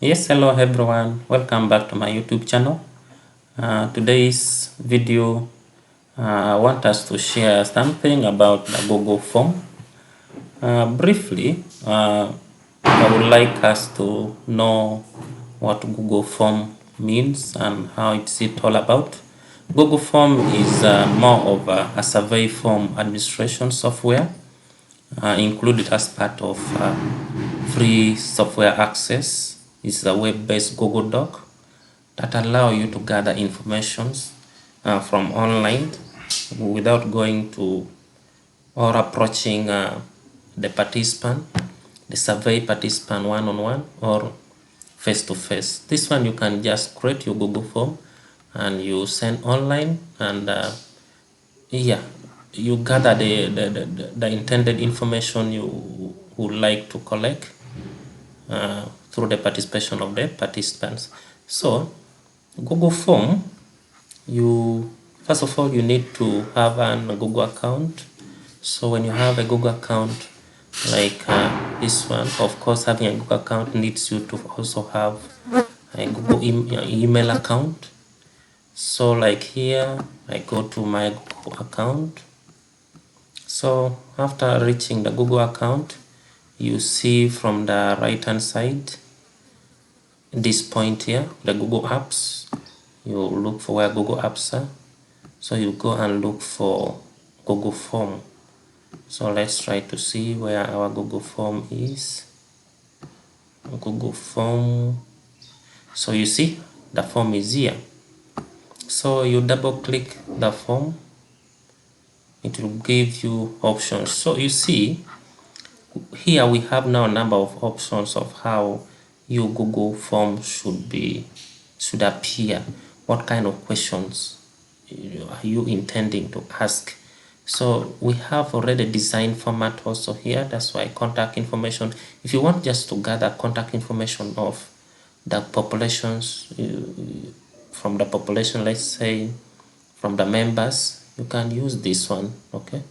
Yes, hello everyone. Welcome back to my YouTube channel. Today's video, I want us to share something about the Google Form. Briefly, I would like us to know what Google Form means and how it's it all about. Google Form is more of a survey form administration software included as part of free software access. It's a web-based Google Doc that allow you to gather informations from online without going to or approaching the participant, the survey participant one-on-one or face-to-face. This one you can just create your Google form and you send online and yeah, you gather the intended information you would like to collect through the participation of the participants. So Google form, you first of all you need to have an Google account. So when you have a Google account like this one, of course having a Google account needs you to also have a Google email account. So like here I go to my Google account. So after reaching the Google account, you see from the right hand side this point here, the Google Apps. You look for where Google Apps are. So you go and look for Google Form. So let's try to see where our Google Form is. Google Form. So you see the form is here. So you double click the form. It will give you options. So you see here we have now a number of options of how your Google Form should appear. What kind of questions are you intending to ask? So we have already designed format also here. That's why contact information. If you want just to gather contact information of the populations from the population, let's say from the members, you can use this one. Okay.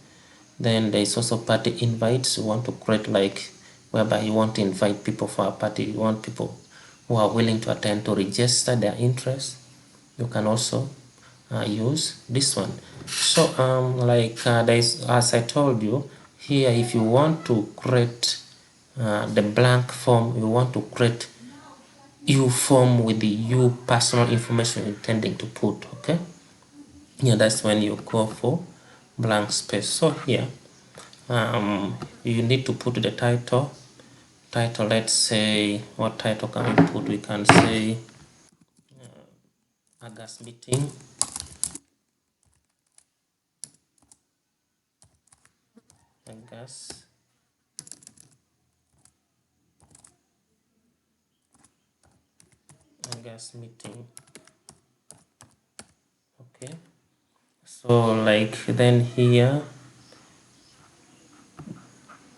Then there is also party invites. You want to create like whereby you want to invite people for a party. You want people who are willing to attend to register their interest. You can also use this one. So like there is, as I told you here, if you want to create the blank form, you want to create you form with the you personal information intending to put. Okay, yeah, that's when you go for blank space. So here you need to put the title. Let's say, what title can we put? We can say August meeting. August meeting. Okay, so like then here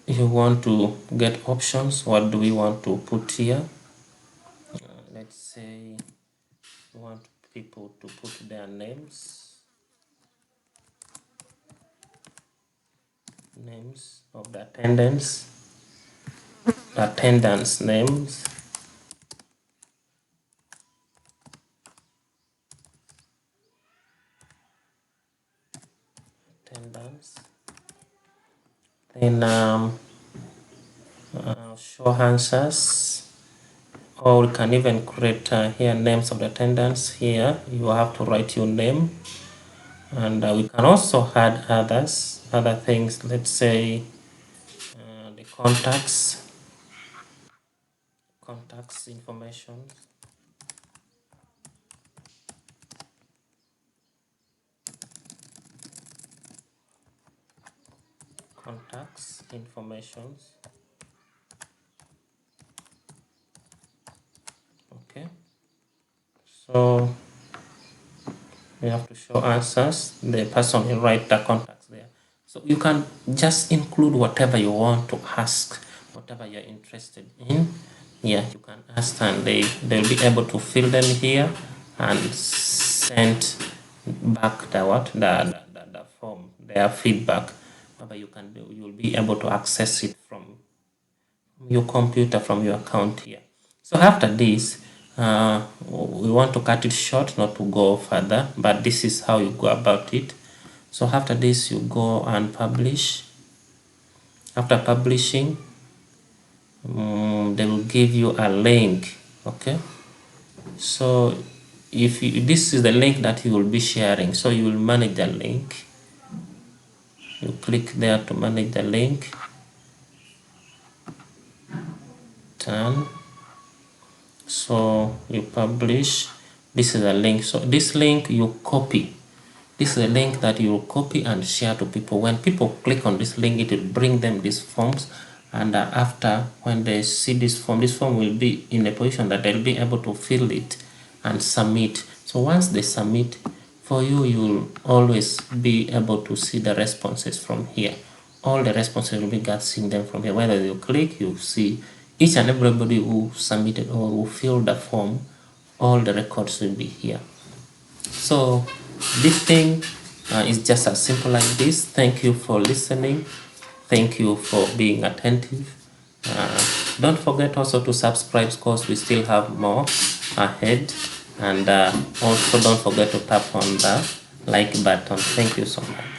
you want to get options. What do we want to put here? Let's say we want people to put their names of the attendance names, attendance. Then show answers, or we can even create here names of the attendants. Here you have to write your name, and we can also add other things. Let's say the contacts information, contacts informations. Okay, so you have to show answers. The person will write the contacts there. So you can just include whatever you want to ask, whatever you're interested in. Yeah, you can ask, and they'll be able to fill them here and send back the form, their feedback. Whatever you can do, you'll be able to access it from your computer, from your account here. So after this, we want to cut it short, not to go further, but this is how you go about it. So after this, you go and publish. After publishing, they will give you a link. Okay, so if this is the link that you will be sharing, so you will manage the link. You click there to manage the link. Done. So you publish. This is a link. So this link you copy. This is a link that you will copy and share to people. When people click on this link, it will bring them these forms, and after, when they see this form will be in a position that they'll be able to fill it and submit. So once they submit, for you, you'll always be able to see the responses from here. All the responses will be seeing them from here. Whether you click, you see each and everybody who submitted or who filled the form. All the records will be here. So this thing is just as simple like this. Thank you for listening. Thank you for being attentive. Don't forget also to subscribe, because we still have more ahead. And also don't forget to tap on the like button. Thank you so much.